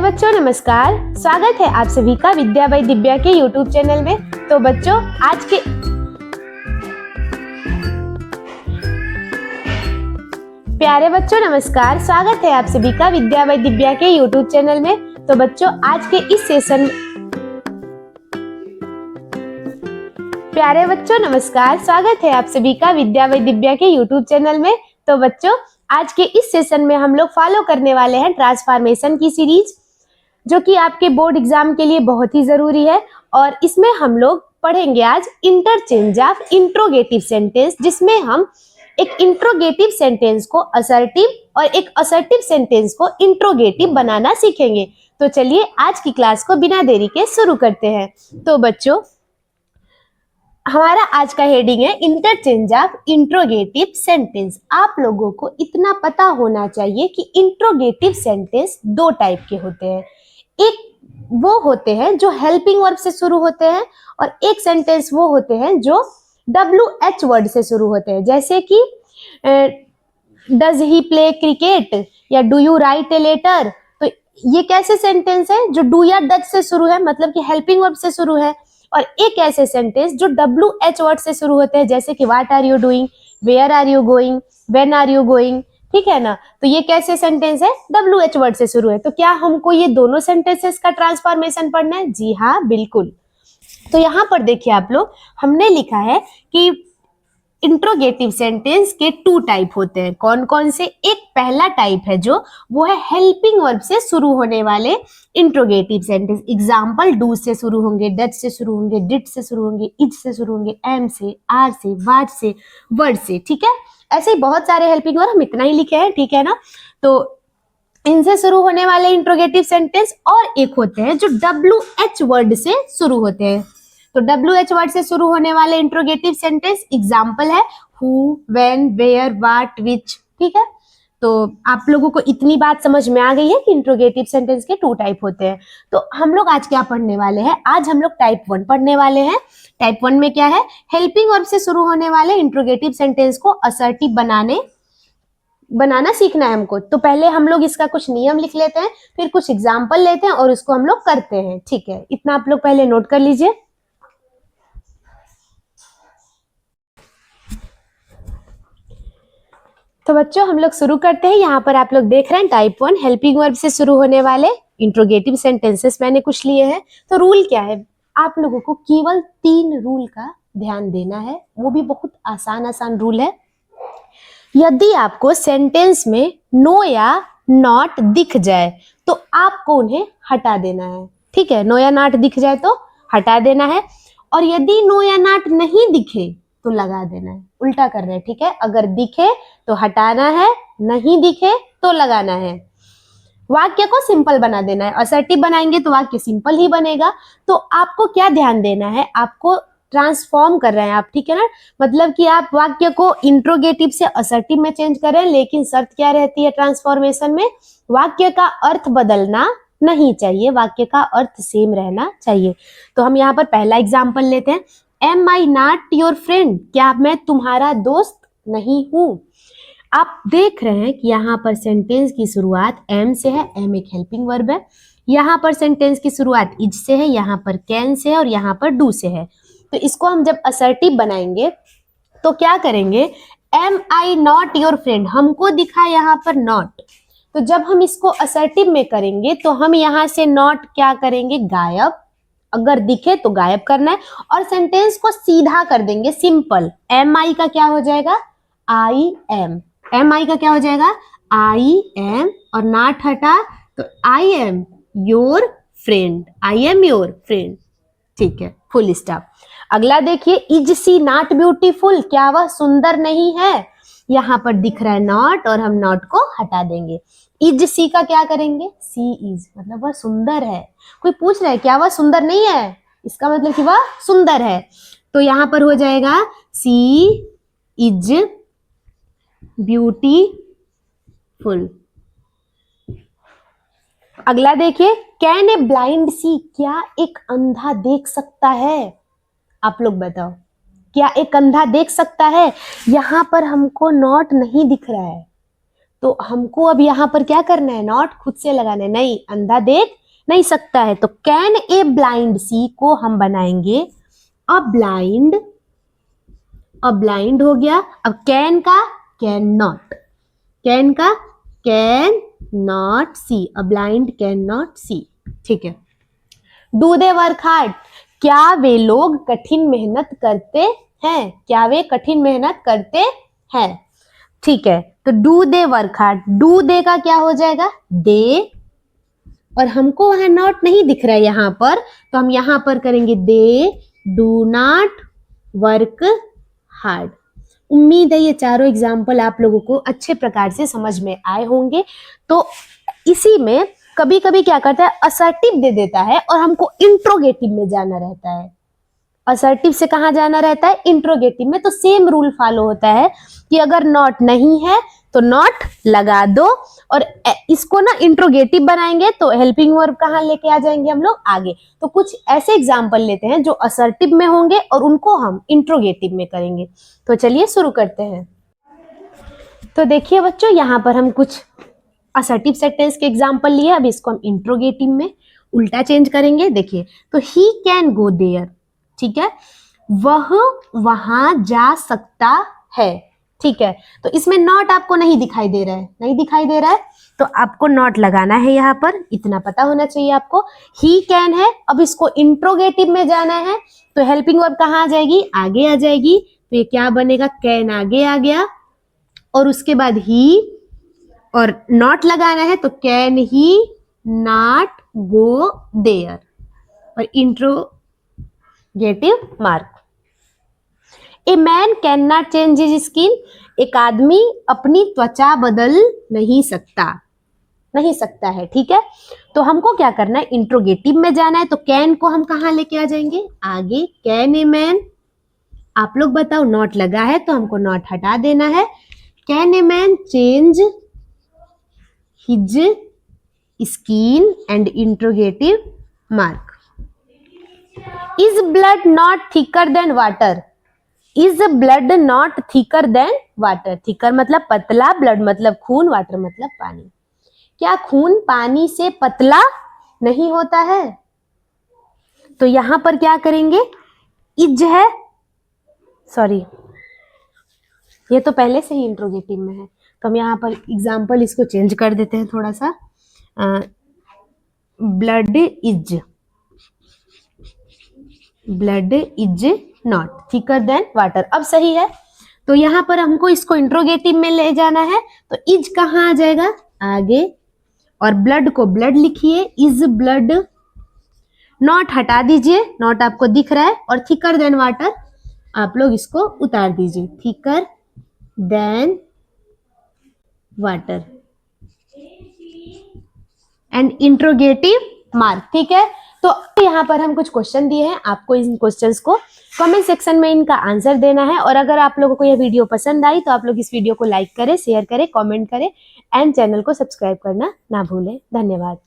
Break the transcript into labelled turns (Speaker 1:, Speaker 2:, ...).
Speaker 1: बच्चों नमस्कार, स्वागत है आप सभी का विद्या बाई दिव्या के YouTube चैनल में। तो बच्चों प्यारे बच्चों नमस्कार, स्वागत है आप सभी का विद्या बाई दिव्या के YouTube चैनल में। तो बच्चों आज के इस सेशन प्यारे बच्चों नमस्कार, स्वागत है आप सभी का विद्या बाई दिव्या के YouTube चैनल में। तो बच्चों आज के इस सेशन में हम लोग फॉलो करने वाले हैं ट्रांसफॉर्मेशन की सीरीज, जो कि आपके बोर्ड एग्जाम के लिए बहुत ही जरूरी है। और इसमें हम लोग पढ़ेंगे आज इंटरचेंज ऑफ इंट्रोगेटिव सेंटेंस, जिसमें हम एक इंट्रोगेटिव सेंटेंस को असर्टिव और एक असर्टिव सेंटेंस को इंट्रोगेटिव बनाना सीखेंगे। तो चलिए आज की क्लास को बिना देरी के शुरू करते हैं। तो बच्चों हमारा आज का हेडिंग है इंटरचेंज ऑफ इंट्रोगेटिव सेंटेंस। आप लोगों को इतना पता होना चाहिए कि इंट्रोगेटिव सेंटेंस दो टाइप के होते हैं। एक वो होते हैं जो हेल्पिंग वर्ब से शुरू होते हैं, और एक सेंटेंस वो होते हैं जो WH वर्ड से शुरू होते हैं, जैसे कि डज ही प्ले क्रिकेट या do you write a letter. तो ये कैसे सेंटेंस है जो डू या डज से शुरू है, मतलब कि हेल्पिंग वर्ब से शुरू है। और एक ऐसे सेंटेंस जो WH वर्ड से शुरू होते हैं, जैसे कि what are you doing, where are you going, when are you going. ठीक है ना। तो ये कैसे सेंटेंस है, WH वर्ड से शुरू है। तो क्या हमको ये दोनों सेंटेंसेस का ट्रांसफॉर्मेशन पढ़ना है? जी हाँ, बिल्कुल। तो यहाँ पर देखिए आप लोग, हमने लिखा है कि इंट्रोगेटिव सेंटेंस के टू टाइप होते हैं। कौन कौन से? एक पहला टाइप है जो वो है हेल्पिंग वर्ब से शुरू होने वाले इंट्रोगेटिव सेंटेंस। एग्जाम्पल, डू से शुरू होंगे, डज से शुरू होंगे, डिड से शुरू होंगे, इज से शुरू होंगे, एम से, आर से, वाज से, वर्ड से। ठीक है, ऐसे ही बहुत सारे हेल्पिंग वर्ब, हम इतना ही लिखे हैं। ठीक है ना। तो इनसे शुरू होने वाले इंट्रोगेटिव सेंटेंस, और एक होते हैं जो WH वर्ड से शुरू होते हैं। तो WH वर्ड से शुरू होने वाले इंट्रोगेटिव सेंटेंस एग्जाम्पल है हु, व्हेन, वेयर, व्हाट, विच। ठीक है। तो आप लोगों को इतनी बात समझ में आ गई है कि इंट्रोगेटिव सेंटेंस के टू टाइप होते हैं। तो हम लोग आज क्या पढ़ने वाले हैं? आज हम लोग टाइप 1 पढ़ने वाले हैं। टाइप 1 में क्या है? हेल्पिंग वर्ब से शुरू होने वाले इंट्रोगेटिव सेंटेंस को असर्टिव बनाना सीखना है हमको। तो पहले हम लोग इसका कुछ नियम लिख लेते हैं, फिर कुछ एग्जाम्पल लेते हैं और उसको हम लोग करते हैं। ठीक है, इतना आप लोग पहले नोट कर लीजिए। तो बच्चों हम लोग शुरू करते हैं। यहाँ पर आप लोग देख रहे हैं टाइप 1 हेल्पिंग वर्ब से शुरू होने वाले इंट्रोगेटिव सेंटेंसेस मैंने कुछ लिए हैं। तो रूल क्या है? आप लोगों को केवल 3 रूल का ध्यान देना है, वो भी बहुत आसान रूल है। यदि आपको सेंटेंस में नो या नॉट दिख जाए तो आपको उन्हें हटा देना है। ठीक है, नो या नॉट दिख जाए तो हटा देना है, और यदि नो या नॉट नहीं दिखे तो लगा देना है। उल्टा कर रहे हैं। ठीक है, अगर दिखे तो हटाना है, नहीं दिखे तो लगाना है। वाक्य को सिंपल बना देना है। असर्टिव बनाएंगे तो वाक्य सिंपल ही बनेगा। तो आपको क्या ध्यान देना है? आपको ट्रांसफॉर्म कर रहे हैं आप। ठीक है ना, मतलब कि आप वाक्य को इंट्रोगेटिव से असर्टिव में चेंज कर रहे हैं, लेकिन शर्त क्या रहती है ट्रांसफॉर्मेशन में? वाक्य का अर्थ बदलना नहीं चाहिए, वाक्य का अर्थ सेम रहना चाहिए। तो हम यहाँ पर पहला एग्जाम्पल लेते हैं। Am I not your friend, क्या मैं तुम्हारा दोस्त नहीं हूं? आप देख रहे हैं कि यहाँ पर सेंटेंस की शुरुआत एम से है, एम एक हेल्पिंग वर्ब है। यहाँ पर सेंटेंस की शुरुआत इज से है, यहाँ पर कैन से है, और यहाँ पर डू से है। तो इसको हम जब असर्टिव बनाएंगे तो क्या करेंगे? Am I not your friend, हमको दिखा यहाँ पर नॉट, तो जब हम इसको असर्टिव में करेंगे तो हम यहाँ से नॉट क्या करेंगे? गायब। अगर दिखे तो गायब करना है, और सेंटेंस को सीधा कर देंगे, सिंपल। एम आई का क्या हो जाएगा? I am. एम आई का क्या हो जाएगा? आई एम, और नॉट हटा तो I am your friend. I am your friend. ठीक है, फुल स्टॉप। अगला देखिए, इज सी नॉट ब्यूटीफुल, क्या वह सुंदर नहीं है? यहाँ पर दिख रहा है नॉट, और हम नॉट को हटा देंगे। इज सी का क्या करेंगे? सी इज, मतलब वह सुंदर है। कोई पूछ रहा है क्या वह सुंदर नहीं है, इसका मतलब कि वह सुंदर है। तो यहाँ पर हो जाएगा सी इज ब्यूटीफुल। अगला देखिए, कैन ए ब्लाइंड सी, क्या एक अंधा देख सकता है? आप लोग बताओ, क्या एक अंधा देख सकता है? यहाँ पर हमको नॉट नहीं दिख रहा है, तो हमको अब यहाँ पर क्या करना है, नॉट खुद से लगाना है, नहीं, अंधा देख नहीं सकता है, तो कैन ए ब्लाइंड सी को हम बनाएंगे अ ब्लाइंड हो गया। अब कैन का कैन नॉट, कैन का can not see, a blind can not see, ठीक है। डू दे वर्क हार्ड, क्या वे लोग कठिन मेहनत करते हैं, क्या वे कठिन मेहनत करते हैं, ठीक है। तो do they work hard, do they का क्या हो जाएगा, दे, और हमको वहां नॉट नहीं दिख रहा है यहाँ पर, तो हम यहाँ पर करेंगे they do not work hard. उम्मीद है ये चारों एग्जाम्पल आप लोगों को अच्छे प्रकार से समझ में आए होंगे। तो इसी में कभी कभी क्या करता है, असर्टिव दे देता है और हमको इंट्रोगेटिव में जाना रहता है। असर्टिव से कहाँ जाना रहता है, इंट्रोगेटिव में। तो सेम रूल फॉलो होता है कि अगर नॉट नहीं है तो नॉट लगा दो, और इसको ना इंट्रोगेटिव बनाएंगे तो हेल्पिंग वर्ब कहाँ लेके आ जाएंगे हम लोग, आगे। तो कुछ ऐसे एग्जाम्पल लेते हैं जो असर्टिव में होंगे और उनको हम इंट्रोगेटिव में करेंगे। तो चलिए शुरू करते हैं। तो देखिए बच्चों, यहाँ पर हम कुछ असर्टिव सेंटेंस के एग्जाम्पल लिए, अब इसको हम इंट्रोगेटिव में उल्टा चेंज करेंगे। देखिए, तो ही कैन गो देयर, ठीक है, वह वहां जा सकता है, ठीक है। तो इसमें नॉट आपको नहीं दिखाई दे रहा है, नहीं दिखाई दे रहा है, तो आपको नॉट लगाना है यहाँ पर, इतना पता होना चाहिए आपको। ही कैन है, अब इसको इंट्रोगेटिव में जाना है, तो हेल्पिंग वर्ब कहाँ आ जाएगी, आगे आ जाएगी। तो ये क्या बनेगा, कैन आगे आ गया, और उसके बाद ही, और नॉट लगाना है तो can he not go there, और interrogative mark. A man can not change his skin, एक आदमी अपनी त्वचा बदल नहीं सकता, नहीं सकता है, ठीक है। तो हमको क्या करना है, इंट्रोगेटिव में जाना है, तो कैन को हम कहाँ लेके आ जाएंगे, आगे। कैन ए मैन, आप लोग बताओ, नॉट लगा है तो हमको नॉट हटा देना है। Can a man change his skin, and interrogative mark. Is blood not thicker than water, is blood not thicker than water, thicker मतलब पतला, ब्लड मतलब खून, वाटर मतलब पानी। क्या खून पानी से पतला नहीं होता है? तो यहां पर क्या करेंगे, इज है, सॉरी ये तो पहले से ही इंट्रोगेटिव में है, तो हम यहाँ पर एग्जाम्पल इसको चेंज कर देते हैं थोड़ा सा। Blood is not thicker than water, अब सही है। तो यहाँ पर हमको इसको इंट्रोगेटिव में ले जाना है, तो इज कहाँ आ जाएगा, आगे, और ब्लड को ब्लड लिखिए, इज ब्लड, नॉट हटा दीजिए, नॉट आपको दिख रहा है, और थिकर देन वाटर आप लोग इसको उतार दीजिए, thicker than water, and interrogative mark, ठीक है। तो यहाँ पर हम कुछ क्वेश्चन दिए हैं, आपको इन क्वेश्चंस को कमेंट सेक्शन में इनका आंसर देना है। और अगर आप लोगों को यह वीडियो पसंद आई तो आप लोग इस वीडियो को लाइक करें, शेयर करें, कमेंट करें, एंड चैनल को सब्सक्राइब करना ना भूलें। धन्यवाद।